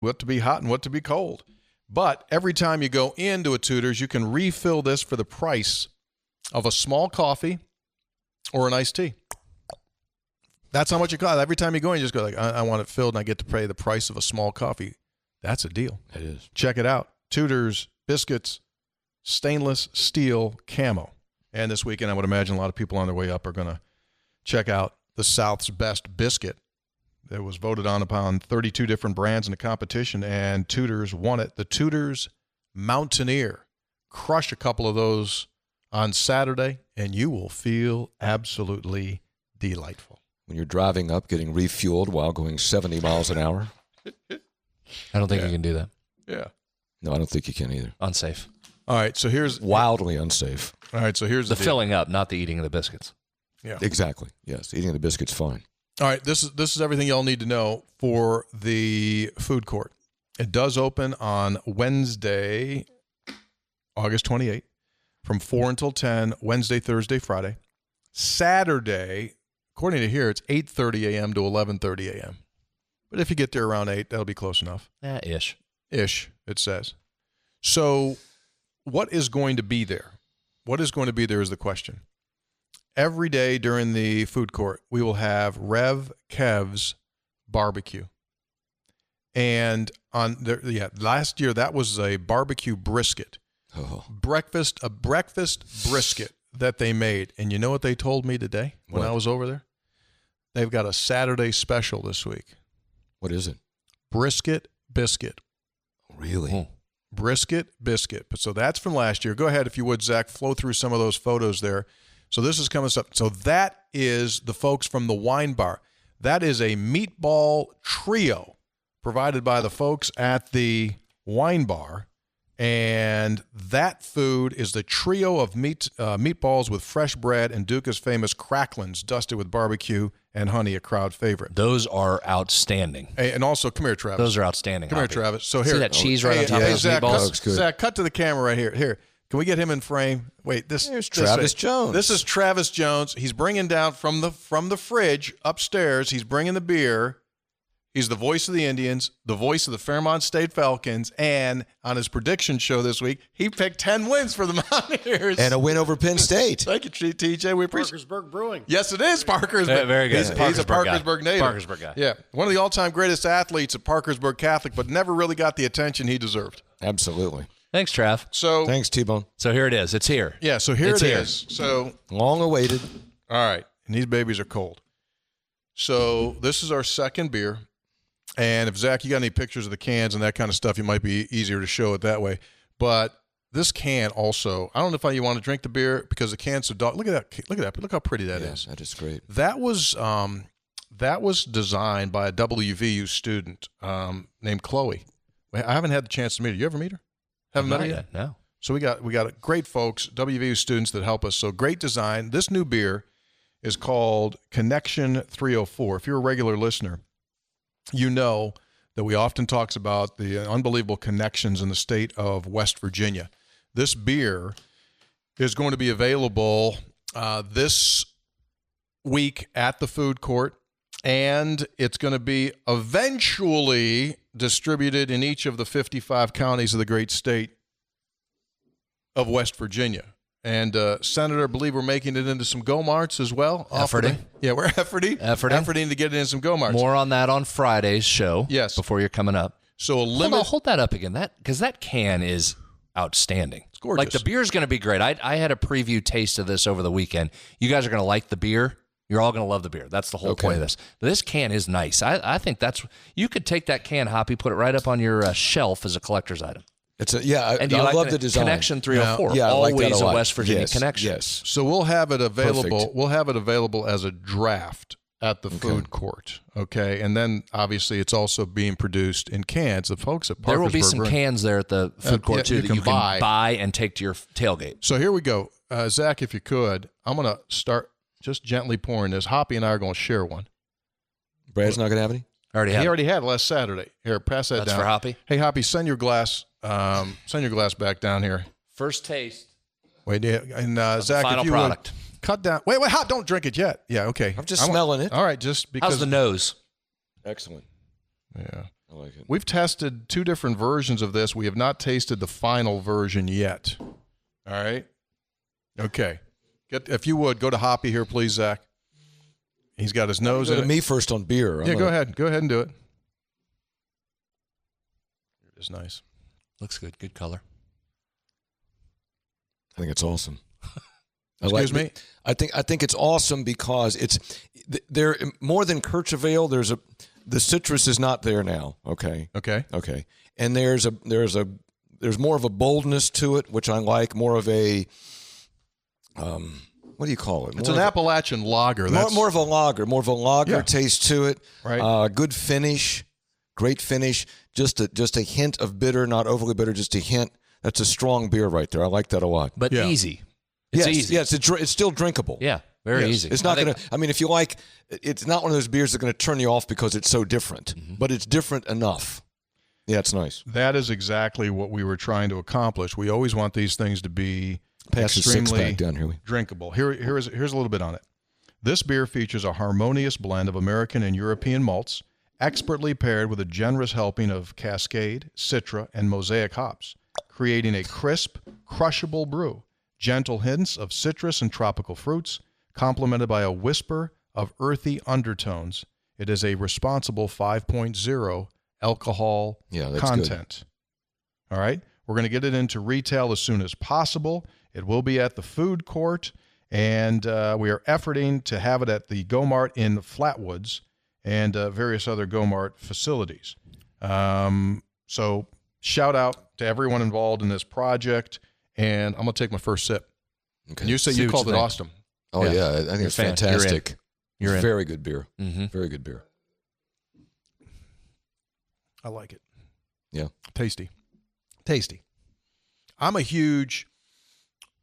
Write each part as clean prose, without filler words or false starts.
what to be hot and what to be cold. But every time you go into a Tudor's, you can refill this for the price of a small coffee or an iced tea. That's how much it costs. Every time you go in, you just go like, I want it filled, and I get to pay the price of a small coffee. That's a deal. It is. Check it out. Tudor's Biscuits, stainless steel camo. And this weekend, I would imagine a lot of people on their way up are going to check out the South's best biscuit. It was voted on upon 32 different brands in the competition, and Tudor's won it. The Tudor's Mountaineer. Crush a couple of those on Saturday, and you will feel absolutely delightful. When you're driving up, getting refueled while going 70 miles an hour. I don't think you can do that. Yeah. No, I don't think you can either. Unsafe. All right, so here's... Wildly unsafe. All right, so here's the deal. filling up, not the eating of the biscuits. Yeah. Exactly. Yes, eating the biscuit's fine. All right, this is everything y'all need to know for the food court. It does open on Wednesday, August 28th, from 4 until 10, Wednesday, Thursday, Friday. Saturday, according to here, it's 8:30 a.m. to 11:30 a.m. But if you get there around 8, that'll be close enough. Ish. Ish, it says. So what is going to be there? What is going to be there is the question. Every day during the food court, we will have Rev Kev's barbecue. And last year that was a barbecue brisket. Oh. A breakfast brisket that they made. And you know what they told me today when I was over there? They've got a Saturday special this week. What is it? Brisket biscuit. Really? Oh. Brisket biscuit. So that's from last year. Go ahead, if you would, Zach, flow through some of those photos there. So this is coming up. So that is the folks from the wine bar. That is a meatball trio provided by the folks at the wine bar. And that food is the trio of meatballs with fresh bread and Duca's famous cracklins dusted with barbecue and honey, a crowd favorite. Those are outstanding. And also, come here, Travis. Those are outstanding. Come here, Travis. So here, see that cheese right on top of those Zach, meatballs? Zach, cut to the camera right here. Here, can we get him in frame? Wait, There's Travis Jones. This is Travis Jones. He's bringing down from the fridge upstairs. He's bringing the beer. He's the voice of the Indians, the voice of the Fairmont State Falcons, and on his prediction show this week, he picked 10 wins for the Mountaineers. And a win over Penn State. Thank you, TJ. We appreciate it. Parkersburg Brewing. Yes, it is Parkersburg. Very good. He's a Parkersburg native. Parkersburg guy. Yeah, one of the all-time greatest athletes at Parkersburg Catholic, but never really got the attention he deserved. Absolutely. Thanks, Trav. So thanks, T-Bone. So here it is. It's here. Yeah, so here it is. So long awaited. All right, and these babies are cold. So this is our second beer. And if, Zach, you got any pictures of the cans and that kind of stuff, it might be easier to show it that way. But this can also, I don't know if you want to drink the beer because the can's so dark. Look at that. Look how pretty that is. That is great. That was designed by a WVU student named Chloe. I haven't had the chance to meet her. You ever meet her? Haven't met her yet? No. So we got great folks, WVU students that help us. So great design. This new beer is called Connection 304. If you're a regular listener, you know that we often talk about the unbelievable connections in the state of West Virginia. This beer is going to be available this week at the food court, and it's going to be eventually distributed in each of the 55 counties of the great state of West Virginia. And Senator, I believe we're making it into some Go-Marts as well. Efforting. Yeah, we're efforting to get it in some Go-Marts. More on that on Friday's show. Yes. Before you're coming up. So Hold that up again. Because that can is outstanding. It's gorgeous. Like the beer's going to be great. I had a preview taste of this over the weekend. You guys are going to like the beer. You're all going to love the beer. That's the whole point of this. This can is nice. I think you could take that can, Hoppy, put it right up on your shelf as a collector's item. I love the design. Connection 304. Yeah, I like always that a lot. a West Virginia connection. Yes. So we'll have it available. Perfect. We'll have it available as a draft at the food court. Okay, and then obviously it's also being produced in cans. The folks at Parkersburg. There will be some cans there at the food court too you that can you can buy and take to your tailgate. So here we go, Zach. If you could, I'm going to start just gently pouring this. Hoppy and I are going to share one. Brad's not going to have any. He already had last Saturday. Here, pass that down. That's for Hoppy. Hey, Hoppy, send your glass. Send your glass back down here. First taste. Wait, and Zach, final if you product. would cut down. Wait, hot! Don't drink it yet. Yeah, okay. I'm just smelling it. All right, just because. How's the nose? Excellent. Yeah. I like it. We've tested 2 different versions of this. We have not tasted the final version yet. All right? Okay. If you would, go to Hoppy here, please, Zach. He's got his nose in it. Go to me first on beer. Go ahead. Go ahead and do it. It is nice. Looks good. Good color. I think it's awesome. Excuse me? I think it's awesome because it's there more than Kirchevale. The citrus is not there now. Okay. And there's more of a boldness to it, which I like. More of a what do you call it? It's an Appalachian lager. More of a lager taste to it. Right. Good finish, great finish. Just a hint of bitter, not overly bitter. Just a hint. That's a strong beer right there. I like that a lot. But easy. It's easy. Yes, it's still drinkable. Yeah, very easy. It's not going to, I mean, if you like, it's not one of those beers that are going to turn you off because it's so different, but it's different enough. Yeah, it's nice. That is exactly what we were trying to accomplish. We always want these things to be extremely down here. drinkable. Here's a little bit on it. This beer features a harmonious blend of American and European malts, expertly paired with a generous helping of Cascade, Citra, and Mosaic hops, creating a crisp, crushable brew. Gentle hints of citrus and tropical fruits, complemented by a whisper of earthy undertones. It is a responsible 5.0 alcohol content. Good. All right? We're going to get it into retail as soon as possible. It will be at the food court, and we are efforting to have it at the Go-Mart in Flatwoods and various other Go-Mart facilities. So shout out to everyone involved in this project. And I'm going to take my first sip. Okay. And you say you called it awesome. Oh, yeah. I think it's fantastic. You're in. Very good beer. Very good beer. I like it. Yeah. Tasty. I'm a huge,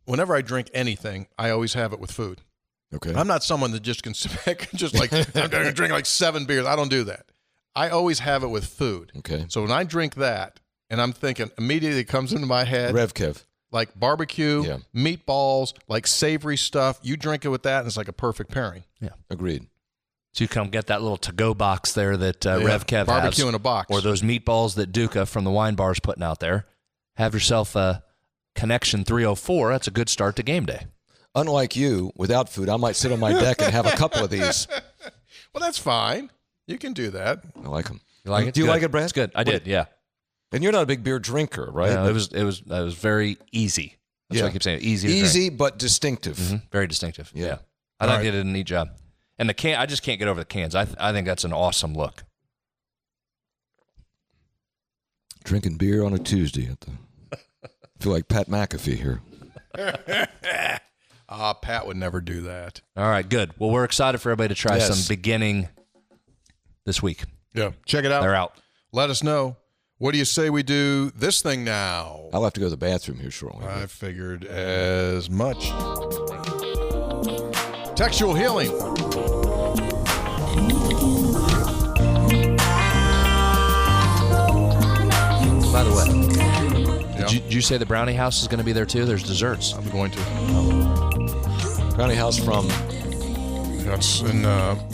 whenever I drink anything, I always have it with food. Okay. I'm not someone that just can sit back and just like, I'm going to drink like 7 beers. I don't do that. I always have it with food. Okay. So when I drink that, and I'm thinking, immediately it comes into my head. Rev Kev. Like barbecue, meatballs, like savory stuff. You drink it with that, and it's like a perfect pairing. Yeah. Agreed. So you come get that little to-go box there that Rev Kev barbecue has. in a box. Or those meatballs that Duca from the wine bar is putting out there. Have yourself a Connection 304. That's a good start to game day. Unlike you, without food, I might sit on my deck and have a couple of these. Well, that's fine. You can do that. I like them. You like it? Do you like it, Brad? It's good. I did, yeah. And you're not a big beer drinker, right? No, it was very easy. That's what I keep saying. Easy to drink. But distinctive. Very distinctive. Yeah. I All thought they did a neat job. And the can, I just can't get over the cans. I think that's an awesome look. Drinking beer on a Tuesday. I feel like Pat McAfee here. Pat would never do that. All right, good. Well, we're excited for everybody to try some beginning this week. Yeah. Check it out. They're out. Let us know. What do you say we do this thing now? I'll have to go to the bathroom here shortly. I figured as much. Textual healing. By the way, did you say the Brownie House is going to be there too? There's desserts. I'm going to. Brownie House from... That's in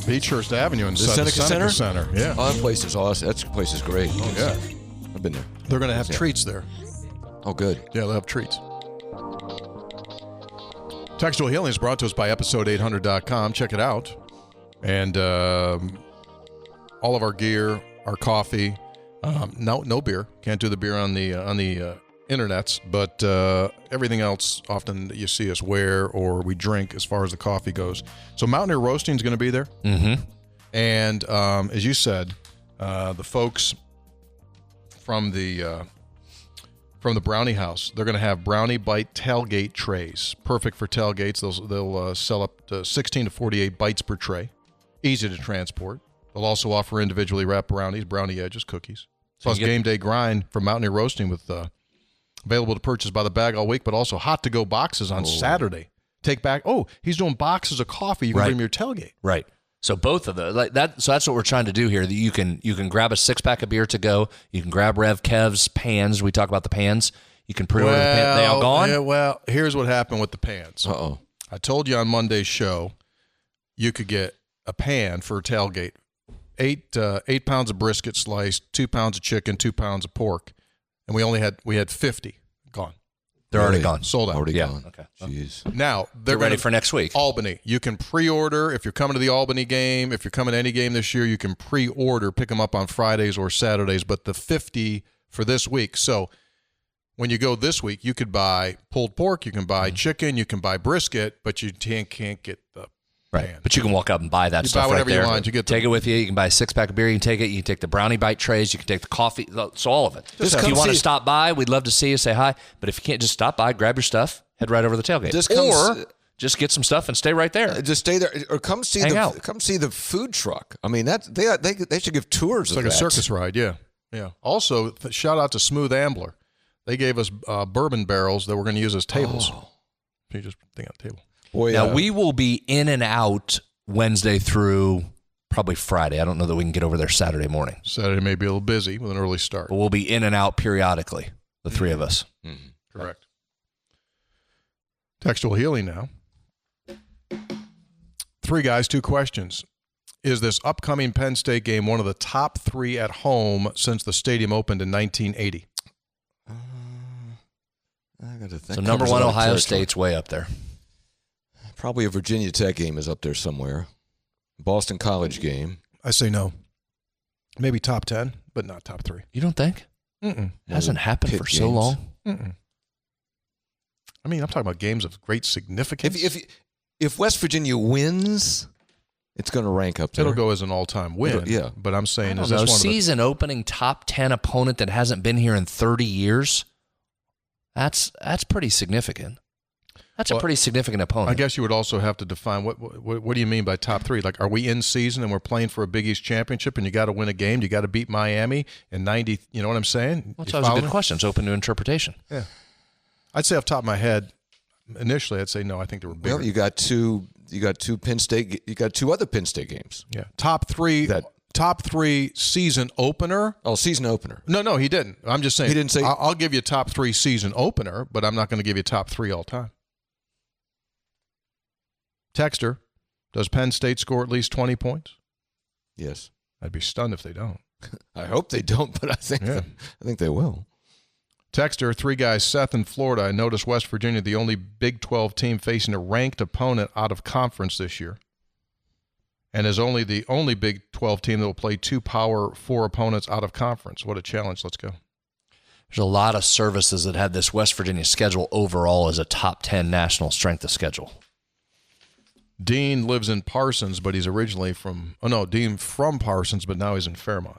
Beechhurst Avenue in the Seneca Center. Yeah. Oh, that place is awesome. That place is great. Oh, yeah. I've been there. They're going to have treats there. Oh, good. Yeah, they'll have treats. Textual Healing is brought to us by episode800.com. Check it out. And all of our gear, our coffee. No beer. Can't do the beer on the internets, but everything else often that you see us wear or we drink as far as the coffee goes. So Mountaineer Roasting is going to be there. Mm-hmm. And as you said, the folks from the Brownie House, they're going to have Brownie Bite tailgate trays. Perfect for tailgates. They'll sell up to 16 to 48 bites per tray. Easy to transport. They'll also offer individually wrapped brownies, brownie edges, cookies. Plus game day grind from Mountaineer Roasting with available to purchase by the bag all week, but also hot to go boxes on Saturday. Take back. Oh, he's doing boxes of coffee. You can bring them your tailgate. Right. So both of those, like that. So that's what we're trying to do here. That you can grab a 6-pack of beer to go. You can grab Rev Kev's pans. We talk about the pans. You can pre-order the pans. They all gone. Yeah, well, here's what happened with the pans. I told you on Monday's show, you could get a pan for a tailgate, 8 pounds of brisket sliced, 2 pounds of chicken, 2 pounds of pork, and we had 50 gone. They're already gone. Sold out. Already gone. Okay. Jeez. Now they're ready for next week. Albany. You can pre-order if you're coming to the Albany game. If you're coming to any game this year, you can pre-order, pick them up on Fridays or Saturdays. But the 50 for this week. So when you go this week, you could buy pulled pork, you can buy chicken, you can buy brisket, but you can't get the pan. But you can walk up and buy that stuff buy whatever right there. you want. You get take it with you. You can buy a 6-pack of beer. You can take it. You can take the brownie bite trays. You can take the coffee. It's all of it. If you want to stop by, we'd love to see you. Say hi. But if you can't, just stop by, grab your stuff, head right over to the tailgate. Just get some stuff and stay right there. Just stay there, or come see the food truck. I mean, they should give tours. It's like a circus ride. Yeah. Also, shout out to Smooth Ambler. They gave us bourbon barrels that we're going to use as tables. You just think on the table. Boy, now we will be in and out Wednesday through probably Friday. I don't know that we can get over there Saturday morning. Saturday may be a little busy with an early start. But we'll be in and out periodically, the three of us. Mm-hmm. Correct. Textual healing now. 3 guys, 2 questions. Is this upcoming Penn State game one of the top 3 at home since the stadium opened in 1980? I got to think. So number 1, Ohio State's way up there. Probably a Virginia Tech game is up there somewhere. Boston College game. I say no. Maybe top 10, but not top 3. You don't think? Mm-mm. Hasn't happened for so games. long. Mm-mm. I mean, I'm talking about games of great significance. If West Virginia wins, it's going to rank up there. It'll go as an all-time win. Yeah. But I'm saying, is this this one season opening top 10 opponent that hasn't been here in 30 years? That's pretty significant. That's a pretty significant opponent. I guess you would also have to define what do you mean by top 3? Like, are we in season and we're playing for a Big East championship and you got to win a game? You got to beat Miami in 90. You know what I'm saying? Well, that was a good question. It's open to interpretation. Yeah. I'd say off the top of my head, initially, I'd say no. I think they were bigger. Well, you got two Penn State. You got 2 other Penn State games. Yeah. Top 3 season opener. Oh, season opener. No, he didn't. I'm just saying. He didn't say. I'll give you top 3 season opener, but I'm not going to give you top 3 all time. Texter, does Penn State score at least 20 points? Yes. I'd be stunned if they don't. I hope they don't, but I think they will. Texter, 3 guys, Seth in Florida. I noticed West Virginia, the only Big 12 team facing a ranked opponent out of conference this year, and is only the only Big 12 team that will play 2 Power 4 opponents out of conference. What a challenge. Let's go. There's a lot of services that had this West Virginia schedule overall as a top 10 national strength of schedule. Dean lives in Parsons, but he's originally Dean from Parsons, but now he's in Fairmont.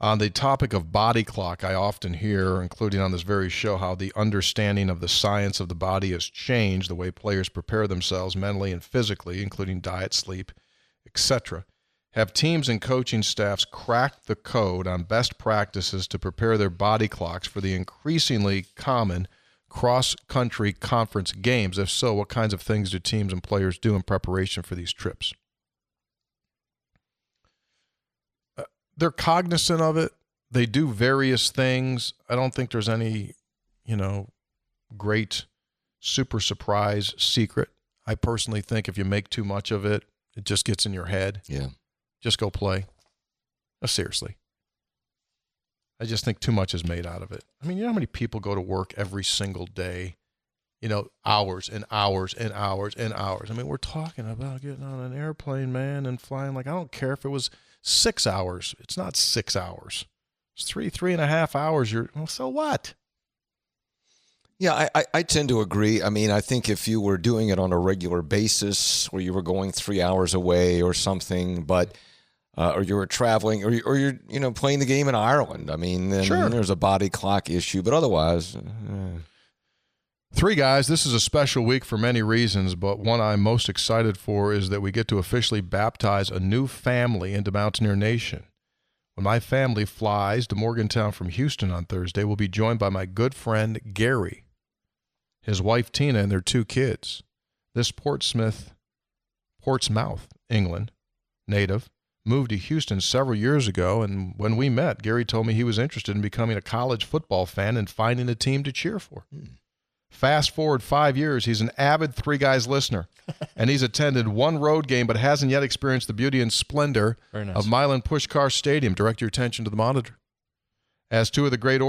On the topic of body clock, I often hear, including on this very show, how the understanding of the science of the body has changed, the way players prepare themselves mentally and physically, including diet, sleep, etc. Have teams and coaching staffs cracked the code on best practices to prepare their body clocks for the increasingly common cross-country conference games? If so, what kinds of things do teams and players do in preparation for these trips? They're cognizant of it. They do various things. I don't think there's any, great super surprise secret. I personally think if you make too much of it, it just gets in your head. Yeah. Just go play. No, seriously. I just think too much is made out of it. I mean, you know how many people go to work every single day, hours and hours and hours and hours. I mean, we're talking about getting on an airplane, man, and flying. Like, I don't care if it was 6 hours. It's not 6 hours. It's 3.5 hours. So what? Yeah, I tend to agree. I mean, I think if you were doing it on a regular basis, where you were going 3 hours away or something, but or you were traveling, or you're playing the game in Ireland. I mean, then sure, there's a body clock issue, but otherwise. 3 guys, this is a special week for many reasons, but one I'm most excited for is that we get to officially baptize a new family into Mountaineer Nation. When my family flies to Morgantown from Houston on Thursday, we'll be joined by my good friend Gary, his wife Tina, and their 2 kids. This Portsmouth, England native moved to Houston several years ago, and when we met, Gary told me he was interested in becoming a college football fan and finding a team to cheer for. Fast forward 5 years, he's an avid Three Guys listener, and he's attended one road game but hasn't yet experienced the beauty and splendor of Milan Puskar Stadium. Direct your attention to the monitor. As two of the great